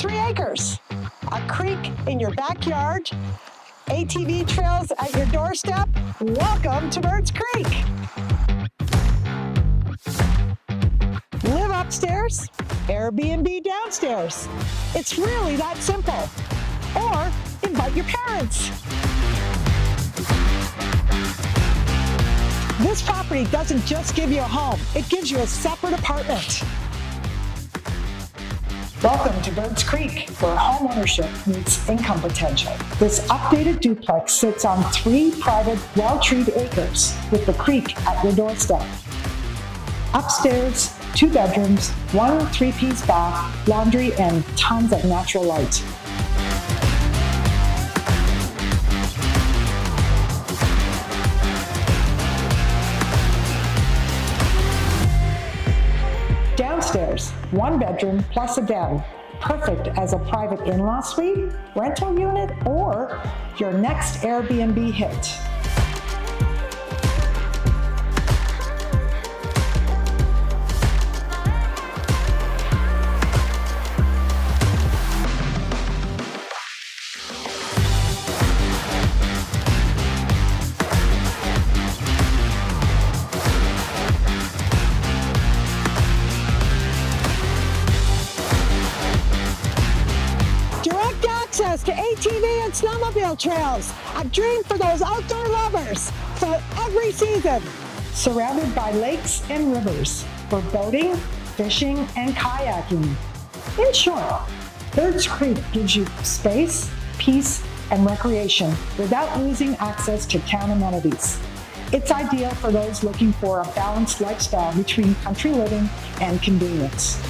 3 acres, a creek in your backyard, ATV trails at your doorstep. Welcome to Birds Creek. Live upstairs, Airbnb downstairs. It's really that simple. Or invite your parents. This property doesn't just give you a home, it gives you a separate apartment. Welcome to Birds Creek, where homeownership meets income potential. This updated duplex sits on 3 private, well-treed acres with the creek at your doorstep. Upstairs, 2 bedrooms, 1 3-piece bath, laundry, and tons of natural light. Downstairs, 1 bedroom plus a den, perfect as a private in-law suite, rental unit, or your next Airbnb hit. Access to ATV and snowmobile trails, a dream for those outdoor lovers for every season. Surrounded by lakes and rivers for boating, fishing, and kayaking. In short, Birds Creek gives you space, peace, and recreation without losing access to town amenities. It's ideal for those looking for a balanced lifestyle between country living and convenience.